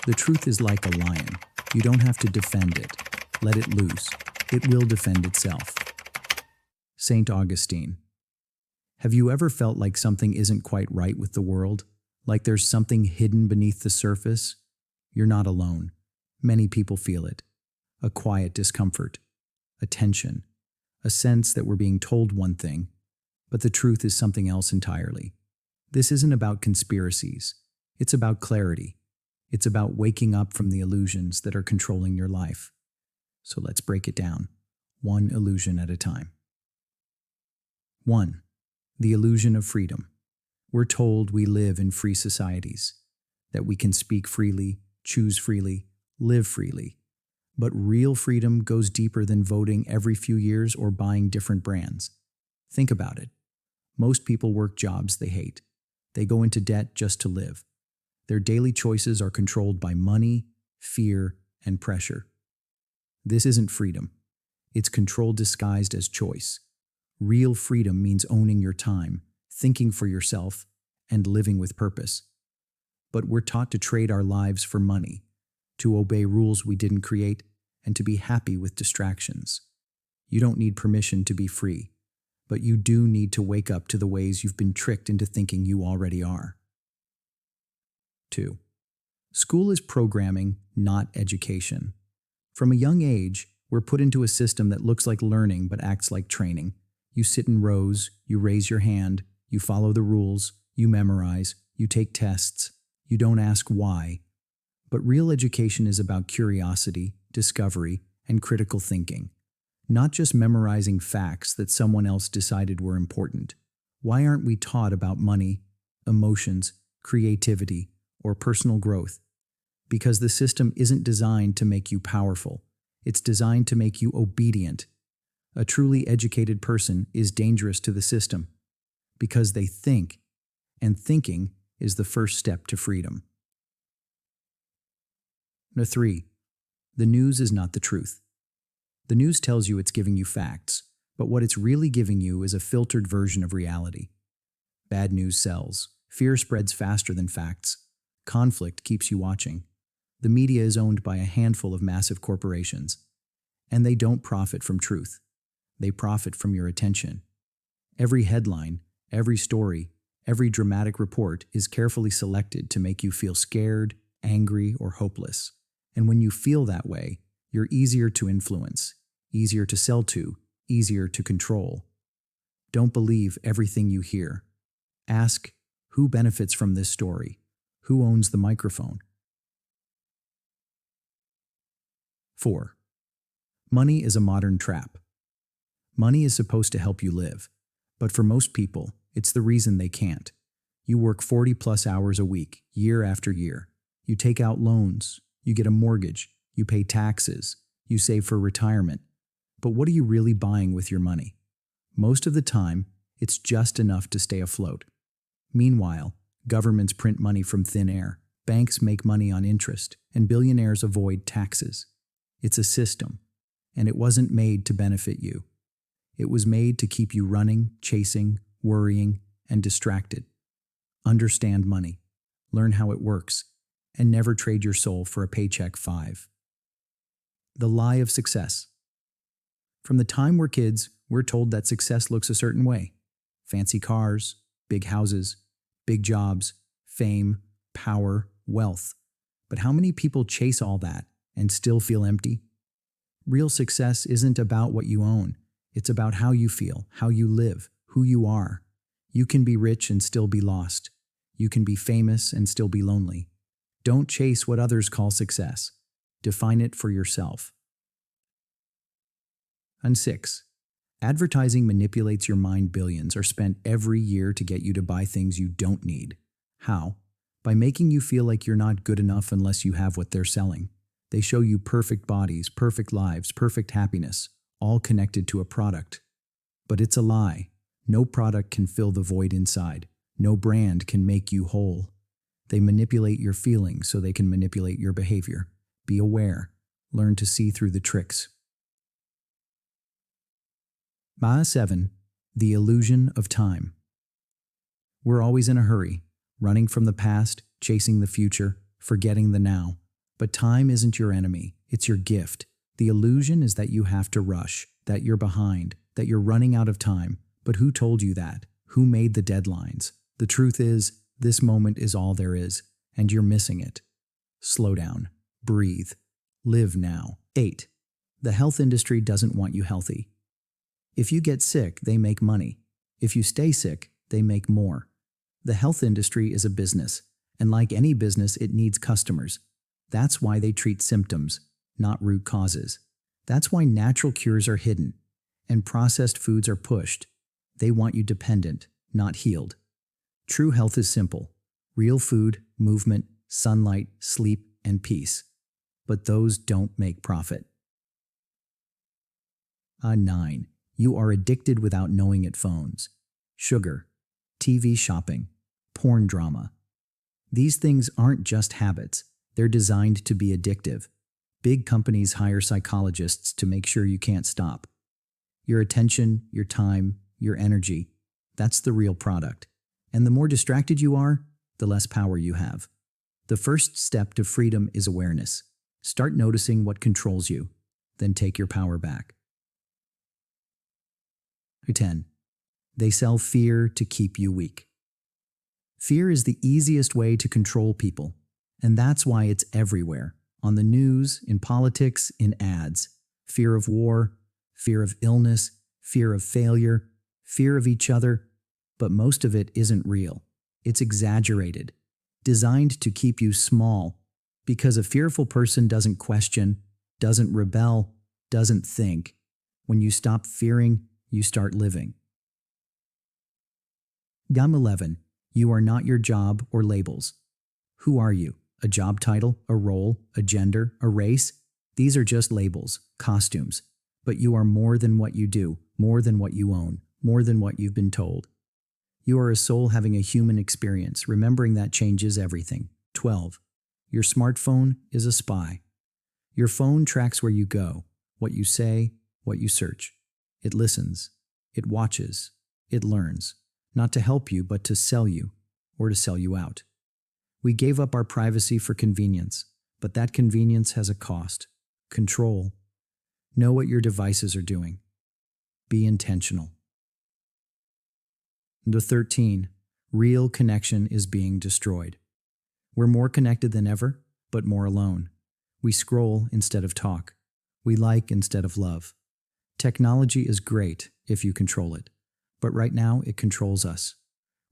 The truth is like a lion. You don't have to defend it. Let it loose. It will defend itself. Saint Augustine. Have you ever felt like something isn't quite right with the world? Like there's something hidden beneath the surface? You're not alone. Many people feel it. A quiet discomfort, a tension, a sense that we're being told one thing, but the truth is something else entirely. This isn't about conspiracies. It's about clarity. It's about waking up from the illusions that are controlling your life. So let's break it down, one illusion at a time. 1. The illusion of freedom. We're told we live in free societies, that we can speak freely, choose freely, live freely. But real freedom goes deeper than voting every few years or buying different brands. Think about it. Most people work jobs they hate. They go into debt just to live. Their daily choices are controlled by money, fear, and pressure. This isn't freedom. It's control disguised as choice. Real freedom means owning your time, thinking for yourself, and living with purpose. But we're taught to trade our lives for money, to obey rules we didn't create, and to be happy with distractions. You don't need permission to be free, but you do need to wake up to the ways you've been tricked into thinking you already are. 2. School is programming, not education. From a young age, we're put into a system that looks like learning but acts like training. You sit in rows, you raise your hand, you follow the rules, you memorize, you take tests, you don't ask why. But real education is about curiosity, discovery, and critical thinking. Not just memorizing facts that someone else decided were important. Why aren't we taught about money, emotions, creativity, or personal growth? Because the system isn't designed to make you powerful. It's designed to make you obedient. A truly educated person is dangerous to the system because they think, and thinking is the first step to freedom. 3. The news is not the truth. The news tells you it's giving you facts, but what it's really giving you is a filtered version of reality. Bad news sells. Fear spreads faster than facts. Conflict keeps you watching. The media is owned by a handful of massive corporations, and they don't profit from truth. They profit from your attention. Every headline, every story, every dramatic report is carefully selected to make you feel scared, angry, or hopeless. And when you feel that way, you're easier to influence, easier to sell to, easier to control. Don't believe everything you hear. Ask, who benefits from this story? Who owns the microphone? 4. Money is a modern trap. Money is supposed to help you live, but for most people, it's the reason they can't. You work 40+ hours a week, year after year. You take out loans, you get a mortgage, you pay taxes, you save for retirement. But what are you really buying with your money? Most of the time, it's just enough to stay afloat. Meanwhile, governments print money from thin air, banks make money on interest, and billionaires avoid taxes. It's a system, and it wasn't made to benefit you. It was made to keep you running, chasing, worrying, and distracted. Understand money, learn how it works, and never trade your soul for a paycheck. 5. The lie of success. From the time we're kids, we're told that success looks a certain way. Fancy cars, big houses, big jobs, fame, power, wealth. But how many people chase all that and still feel empty? Real success isn't about what you own. It's about how you feel, how you live, who you are. You can be rich and still be lost. You can be famous and still be lonely. Don't chase what others call success. Define it for yourself. And 6. Advertising manipulates your mind. Billions are spent every year to get you to buy things you don't need. How? By making you feel like you're not good enough unless you have what they're selling. They show you perfect bodies, perfect lives, perfect happiness, all connected to a product. But it's a lie. No product can fill the void inside. No brand can make you whole. They manipulate your feelings so they can manipulate your behavior. Be aware. Learn to see through the tricks. 7. The illusion of time. We're always in a hurry, running from the past, chasing the future, forgetting the now. But time isn't your enemy, it's your gift. The illusion is that you have to rush, that you're behind, that you're running out of time. But who told you that? Who made the deadlines? The truth is, this moment is all there is, and you're missing it. Slow down. Breathe. Live now. 8. The health industry doesn't want you healthy. If you get sick, they make money. If you stay sick, they make more. The health industry is a business, and like any business, it needs customers. That's why they treat symptoms, not root causes. That's why natural cures are hidden, and processed foods are pushed. They want you dependent, not healed. True health is simple. Real food, movement, sunlight, sleep, and peace. But those don't make profit. 9. You are addicted without knowing it. Phones, sugar, TV shopping, porn drama. These things aren't just habits. They're designed to be addictive. Big companies hire psychologists to make sure you can't stop. Your attention, your time, your energy, that's the real product. And the more distracted you are, the less power you have. The first step to freedom is awareness. Start noticing what controls you, then take your power back. 10. They sell fear to keep you weak. Fear is the easiest way to control people, and that's why it's everywhere. On the news, in politics, in ads. Fear of war, fear of illness, fear of failure, fear of each other, but most of it isn't real. It's exaggerated, designed to keep you small, because a fearful person doesn't question, doesn't rebel, doesn't think. When you stop fearing, you start living. 11. You are not your job or labels. Who are you? A job title, a role, a gender, a race? These are just labels, costumes. But you are more than what you do, more than what you own, more than what you've been told. You are a soul having a human experience. Remembering that changes everything. 12. Your smartphone is a spy. Your phone tracks where you go, what you say, what you search. It listens. It watches. It learns. Not to help you, but to sell you, or to sell you out. We gave up our privacy for convenience, but that convenience has a cost. Control. Know what your devices are doing. Be intentional. 13. Real connection is being destroyed. We're more connected than ever, but more alone. We scroll instead of talk. We like instead of love. Technology is great if you control it, but right now it controls us.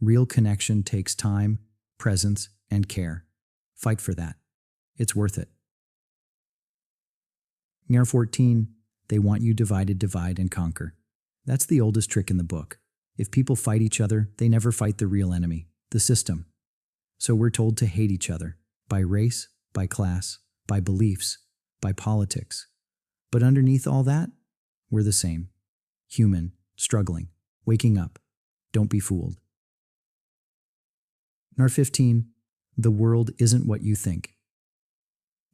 Real connection takes time, presence, and care. Fight for that. It's worth it. 14. They want you divided, divide, and conquer. That's the oldest trick in the book. If people fight each other, they never fight the real enemy, the system. So we're told to hate each other, by race, by class, by beliefs, by politics. But underneath all that, we're the same. Human, struggling, waking up. Don't be fooled. 15. The world isn't what you think.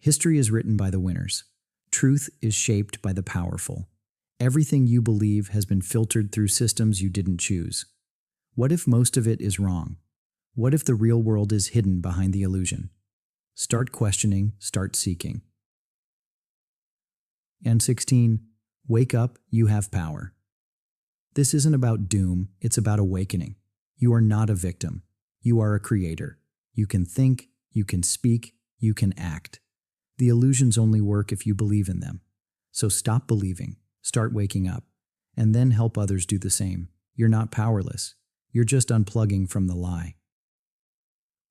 History is written by the winners. Truth is shaped by the powerful. Everything you believe has been filtered through systems you didn't choose. What if most of it is wrong? What if the real world is hidden behind the illusion? Start questioning, start seeking. And 16. Wake up, you have power. This isn't about doom, it's about awakening. You are not a victim. You are a creator. You can think, you can speak, you can act. The illusions only work if you believe in them. So stop believing, start waking up, and then help others do the same. You're not powerless. You're just unplugging from the lie.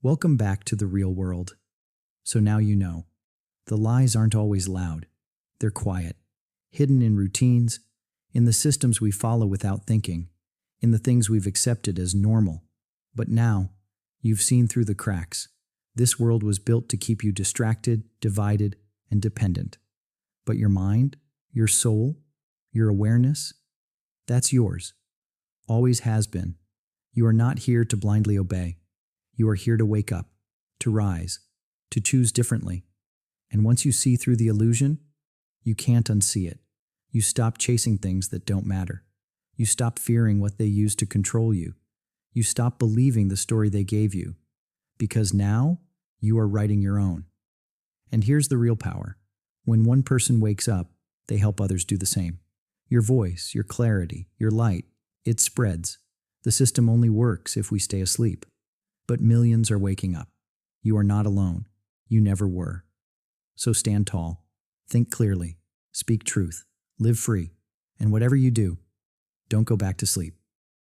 Welcome back to the real world. So now you know. The lies aren't always loud. They're quiet, hidden in routines, in the systems we follow without thinking, in the things we've accepted as normal. But now, you've seen through the cracks. This world was built to keep you distracted, divided, and dependent. But your mind, your soul, your awareness, that's yours. Always has been. You are not here to blindly obey. You are here to wake up, to rise, to choose differently. And once you see through the illusion, you can't unsee it. You stop chasing things that don't matter. You stop fearing what they use to control you. You stop believing the story they gave you. Because now, you are writing your own. And here's the real power. When one person wakes up, they help others do the same. Your voice, your clarity, your light, it spreads. The system only works if we stay asleep. But millions are waking up. You are not alone. You never were. So stand tall, think clearly, speak truth, live free, and whatever you do, don't go back to sleep.